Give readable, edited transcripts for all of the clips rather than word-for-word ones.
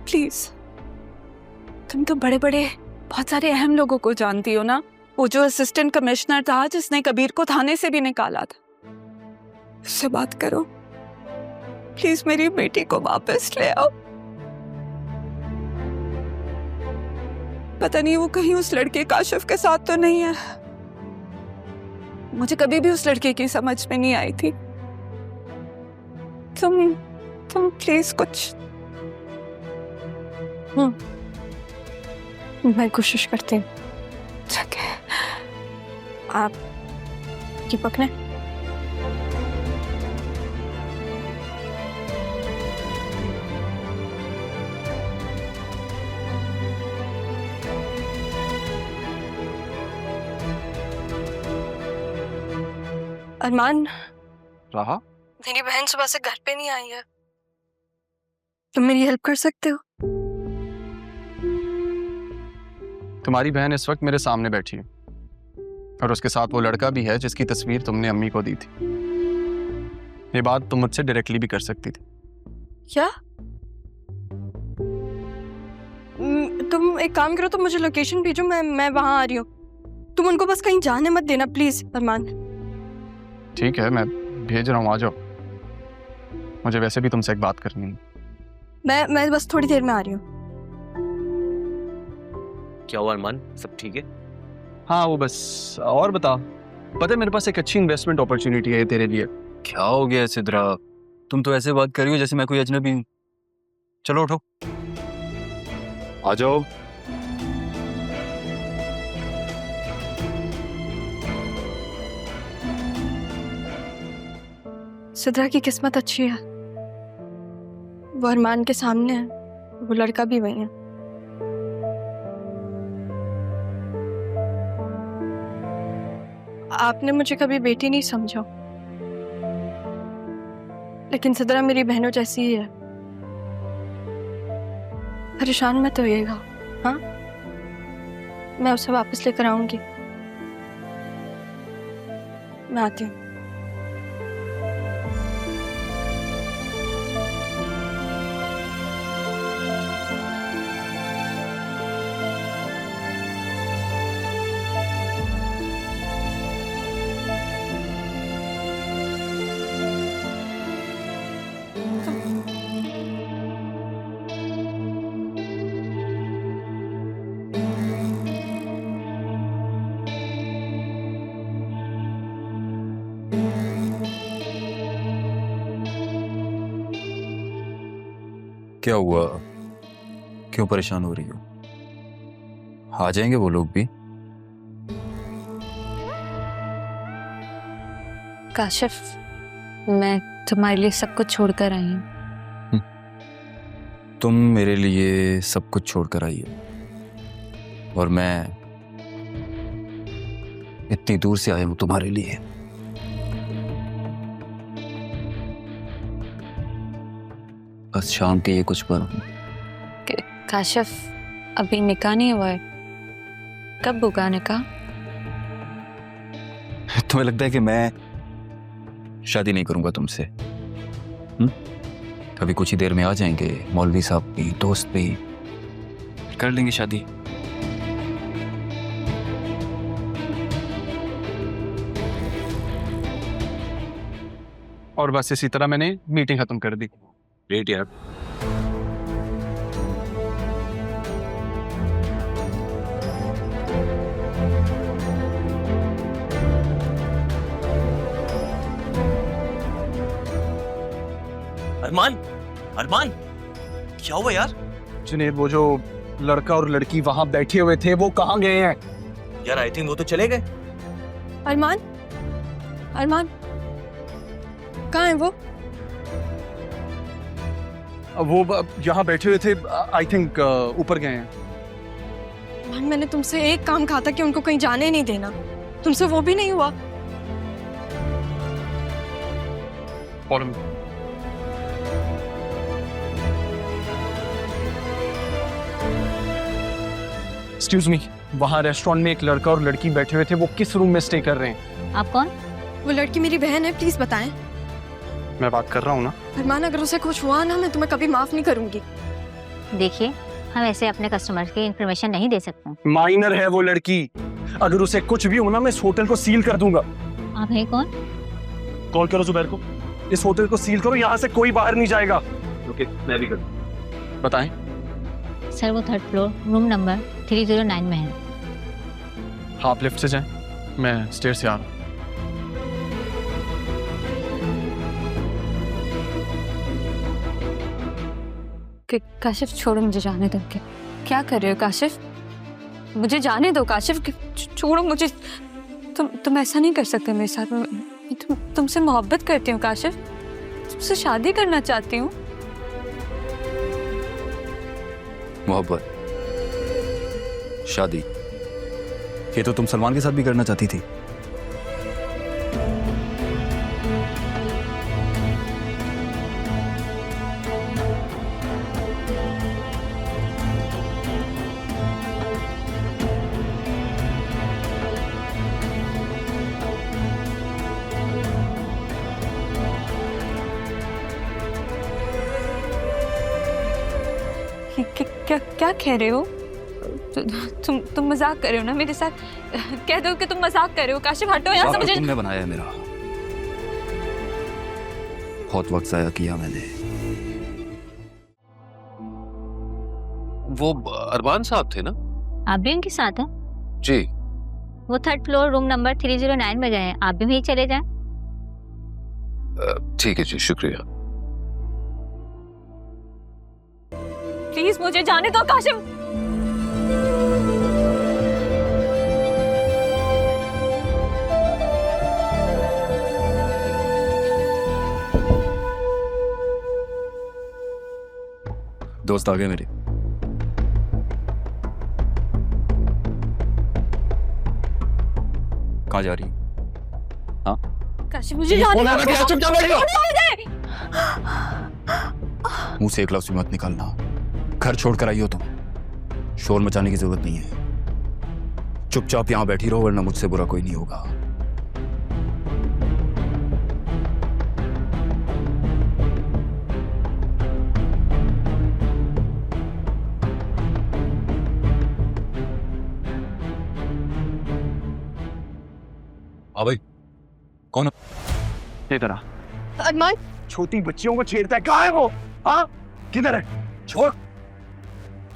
Please, तुम तो बड़े बड़े बहुत सारे अहम लोगों को जानती हो ना। वो जो असिस्टेंट कमिश्नर था जिसने कबीर को थाने से भी निकाला था, उससे बात करो प्लीज, मेरी बेटी को वापस ले आओ। पता नहीं वो कहीं उस लड़के काशिफ के साथ तो नहीं है। मुझे कभी भी उस लड़के की समझ में नहीं आई थी। तुम प्लीज कुछ। मैं कोशिश करती हूँ। आप दीपक ने अरमान, राहा, मेरी बहन सुबह से घर पे नहीं आई है। तुम मेरी हेल्प कर सकते हो? तुम्हारी बहन इस वक्त मेरे सामने बैठी है और उसके साथ वो लड़का भी है जिसकी तस्वीर तुमने अम्मी को दी थी। ये बात तुम मुझसे डायरेक्टली भी कर सकती थी। क्या? तुम एक काम करो, तुम मुझे लोकेशन भेजो, मैं वहां आ रही हूँ। तुम उनको बस कहीं जाने मत देना प्लीज अरमान। ठीक है, मैं भेज रहा हूँ, आ जाओ। मुझे वैसे भी तुमसे एक बात करनी है। मैं बस थोड़ी देर में आ रही हूँ। क्या हुआ अरमान, सब ठीक है? हाँ, वो बस। और बता, पता है मेरे पास एक अच्छी इन्वेस्टमेंट अपॉर्चुनिटी है तेरे लिए। क्या हो गया सिद्रा, तुम तो ऐसे बात कर रही हो जैसे मैं कोई अजनबी हूँ। चलो उठो, आ जाओ। सिद्रा की किस्मत अच्छी है, वो अरमान के सामने है, वो लड़का भी वही है। आपने मुझे कभी बेटी नहीं समझा, लेकिन सिद्रा मेरी बहनों जैसी ही है। परेशान मत होइएगा, हाँ? मैं उसे वापस लेकर आऊंगी। मैं आती हूँ। क्या हुआ? क्यों परेशान हो रही हो? आ जाएंगे वो लोग भी। काशिफ, मैं तुम्हारे लिए सब कुछ छोड़कर आई हूँ। तुम मेरे लिए सब कुछ छोड़कर आई हो और मैं इतनी दूर से आया हूं तुम्हारे लिए। बस शाम के ये कुछ पल। काशिफ, अभी निकाह नहीं हुआ है, कब होगा निकाह? तुम्हें लगता है कि मैं शादी नहीं करूंगा तुमसे? अभी कुछ ही देर में आ जाएंगे मौलवी साहब भी, दोस्त भी, कर लेंगे शादी। और बस इसी तरह मैंने मीटिंग खत्म कर दी। ग्रेट यार। अरमान, अरमान, क्या हुआ यार? जुनेद, वो जो लड़का और लड़की वहां बैठे हुए थे वो कहाँ गए हैं? यार आई थिंक वो तो चले गए। अरमान, अरमान, कहाँ है वो? वो यहाँ बैठे हुए थे, आई थिंक ऊपर गए हैं। अरमान, मैंने तुमसे एक काम कहा था कि उनको कहीं जाने नहीं देना, तुमसे वो भी नहीं हुआ। और एक्सक्यूज मी, वहाँ रेस्टोरेंट में एक लड़का और लड़की बैठे हुए थे, वो किस रूम में स्टे कर रहे हैं? आप कौन? वो लड़की मेरी बहन है, प्लीज बताएं। मैं बात कर रहा हूँ ना। अरमान, अगर उसे कुछ हुआ ना, मैं तुम्हें कभी माफ नहीं करूंगी। देखिए, हम ऐसे अपने कस्टमर की इंफॉर्मेशन नहीं दे सकते। माइनर है वो लड़की, अगर उसे कुछ भी होना मैं इस होटल को सील कर दूंगा। आप हैं कौन? कॉल करो जुबैर को, इस होटल को सील करो, यहाँ से कोई बाहर नहीं जाएगा। ओके, मैं भी कर। बताएं। सर वो 3rd फ्लोर रूम नंबर 309 में है। आप लिफ्ट से जाएं, मैं स्टेयर से आ रहा हूँ। काशिफ छोड़ो मुझे जाने दो। क्या कर रहे हो काशिफ? मुझे जाने दो काशिफ, छोड़ो मुझे। तुम ऐसा नहीं कर सकते मेरे साथ। तुमसे मोहब्बत करती हूँ काशिफ, तुमसे शादी करना चाहती हूँ। मोहब्बत, शादी, ये तो तुम सलमान के साथ भी करना चाहती थी। क्या कह रहे हो? तुम मजाक कर रहे हो ना मेरे साथ? कह दो कि तुम मजाक कर रहे हो। काशिफ हटो यहाँ से। मुझे तुमने बनाया है मेरा, बहुत वक्त जाया किया मैंने। वो अरमान साहब थे ना? आप भी उनके साथ हैं? जी। वो 3rd फ्लोर रूम नंबर 309 में गए हैं, आप भी वहीं चले जाएं। ठीक है जी, शुक्रिया। प्लीज मुझे जाने दो काशिफ। दोस्त आ गए मेरे। कहाँ जा रही? हाँ, काशिफ मुझे जाने दो। मुंह से एक लफ्ज़ भी मत निकालना। घर छोड़कर आई हो तुम, शोर मचाने की जरूरत नहीं है। चुपचाप यहां बैठी रहो, वरना मुझसे बुरा कोई नहीं होगा। हाँ भाई, कौन? इधर आ। अरमान, छोटी बच्चियों को छेड़ता है, कहाँ है वो? हाँ, किधर है? छोड़।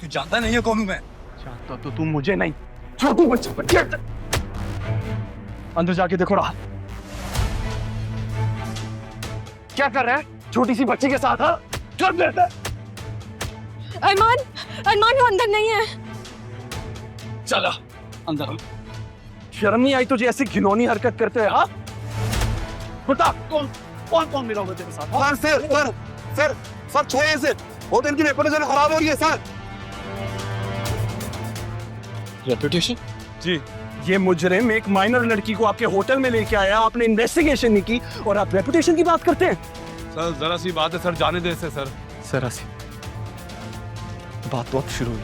तू जानता नहीं है कौन हूं मैं? जानता तो तू मुझे नहीं, छोटू बच्चे पर छेड़ता। अंदर जाके देखो रात क्या कर रहा है छोटी सी बच्ची के साथ? हाँ, कर देता है। अरमान, अरमान वो अंदर नहीं है। चला अंदर। शर्म नहीं आई तुझे ऐसी घिनौनी हरकत करते हैं? हाँ, बता कौन कौन मिला होगा तेरे साथ? सर छोड़िए इसे, होटल की रेपुटेशन खराब हो रही है सर। रेपुटेशन? जी, ये मुजरिम एक माइनर लड़की को आपके होटल में लेके आया, आपने इन्वेस्टिगेशन नहीं की और आप रेपुटेशन की बात करते हैं? सर जरा सी बात है सर, जाने दे इसे सर। जरा सी बात तो अब शुरू हुई।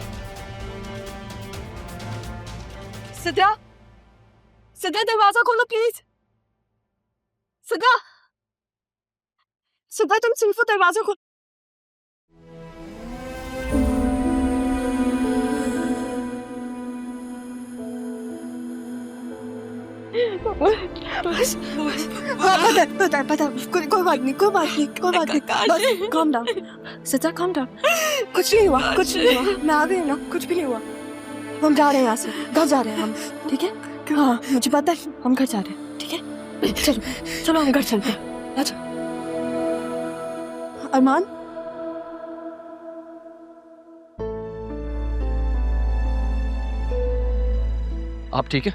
सिद्रा, सिद्रा दरवाजा खोलो प्लीज। सिद्रा, सिद्रा तुम सिर्फ दरवाजा खोलो। पता कोई बात नहीं, कोई बात नहीं, कोई बात नहीं। बस calm down, Sidra calm down। कुछ नहीं हुआ, कुछ नहीं हुआ। मैं आ गई ना, कुछ भी नहीं हुआ। हम जा रहे हैं यहाँ से, घर जा रहे हैं हम, ठीक है? हाँ मुझे पता है, हम घर जा रहे हैं, ठीक है? चलो चलो हम घर चलते हैं। अच्छा अरमान, आप ठीक है?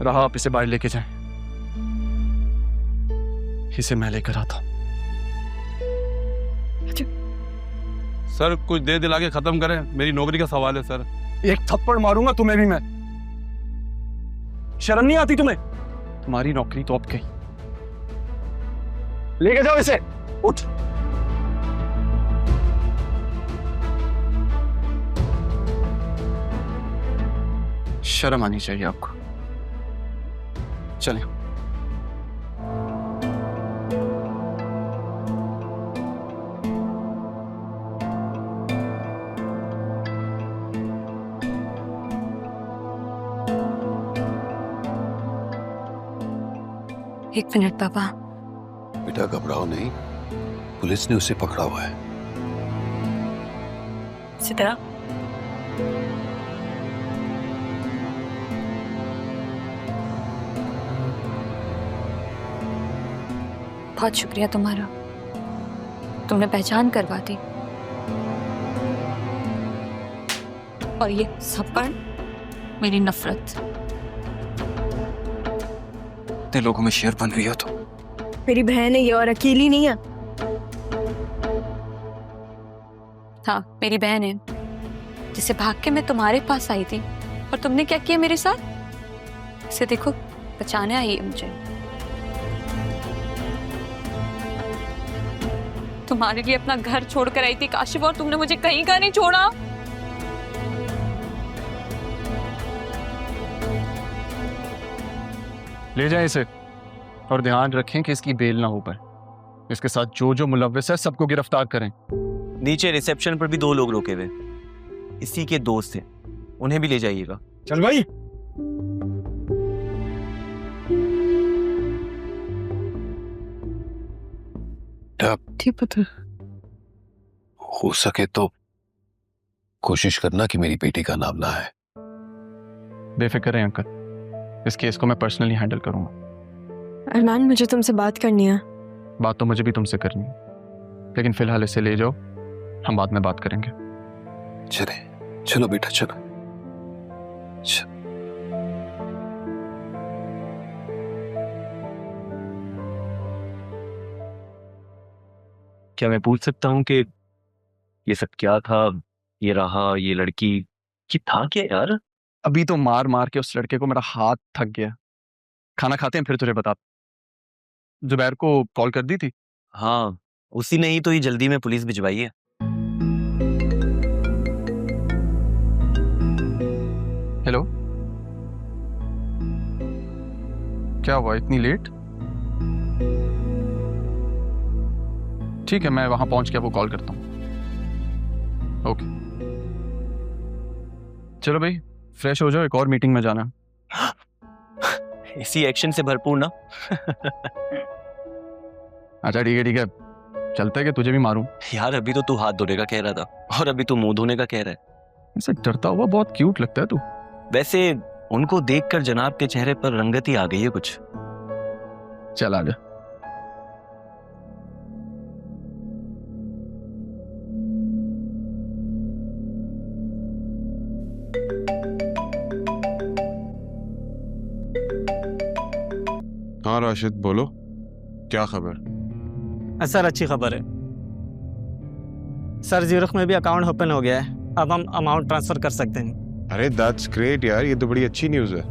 रहा, आप इसे बाहर लेके जाएं। इसे मैं लेकर आता हूं। सर कुछ दे दिला के खत्म करें, मेरी नौकरी का सवाल है सर। एक थप्पड़ मारूंगा तुम्हें भी मैं। शर्म नहीं आती तुम्हें? तुम्हारी नौकरी तो अब गई। लेके जाओ इसे, उठ। शर्म आनी चाहिए आपको। चलें। एक मिनट पापा। बेटा घबराओ नहीं, पुलिस ने उसे पकड़ा हुआ है। सितारा, बहुत शुक्रिया तुम्हारा, तुमने पहचान करवा दी। और ये सब पर मेरी नफरत। इतने लोगों में शेर बन रही हो तो मेरी बहन है ये और अकेली नहीं है। हाँ, मेरी बहन है, जिसे भाग के मैं तुम्हारे पास आई थी। और तुमने क्या किया मेरे साथ? इसे देखो, बचाने आई है मुझे। तुम्हारे लिए अपना घर छोड़कर आई थी काशिफ, और तुमने मुझे कहीं का नहीं छोड़ा। ले जाएं इसे, और ध्यान रखें कि इसकी बेल ना हो पाए। इसके साथ जो जो मुलव्विस है सबको गिरफ्तार करें। नीचे रिसेप्शन पर भी 2 लोग रोके हुए, इसी के दोस्त हैं, उन्हें भी ले जाइएगा। चल भाई। ठीक पता। हो सके तो कोशिश करना कि मेरी बेटी का नाम ना है। बेफिक्र रहें अंकल, इस केस को मैं पर्सनली हैंडल करूंगा। अरमान, मुझे तुमसे बात करनी है। बात तो मुझे भी तुमसे करनी है, लेकिन फिलहाल इसे ले जाओ, हम बाद में बात करेंगे। चले, चलो बेटा चलो। क्या मैं पूछ सकता हूँ कि ये सब क्या था? ये रहा, ये लड़की, ये था क्या यार? अभी तो मार मार के उस लड़के को मेरा हाथ थक गया। खाना खाते हैं फिर तुझे बता। जुबैर को कॉल कर दी थी? हाँ, उसी ने ही तो ये जल्दी में पुलिस भिजवाई है। हेलो, क्या हुआ इतनी लेट? ठीक है, मैं वहां पहुंच के वो कॉल करता हूँ। ओके, चलो भाई फ्रेश हो जाओ, एक और मीटिंग में जाना। इसी एक्शन से भरपूर ना। अच्छा ठीक है, चलते हैं कि तुझे भी मारूं? यार अभी तो तू हाथ धोने का कह रहा था, और अभी तू मुंह धोने का कह रहा है। ऐसे डरता हुआ बहुत क्यूट लगता है तू। वैसे उनको देखकर जनाब के चेहरे पर रंगत ही आ गई है कुछ। चल आजा। हाँ राशिद बोलो, क्या खबर? सर अच्छी खबर है सर, ज़ीरख में भी अकाउंट ओपन हो गया है, अब हम अमाउंट ट्रांसफ़र कर सकते हैं। अरे दैट्स ग्रेट यार, ये तो बड़ी अच्छी न्यूज़ है।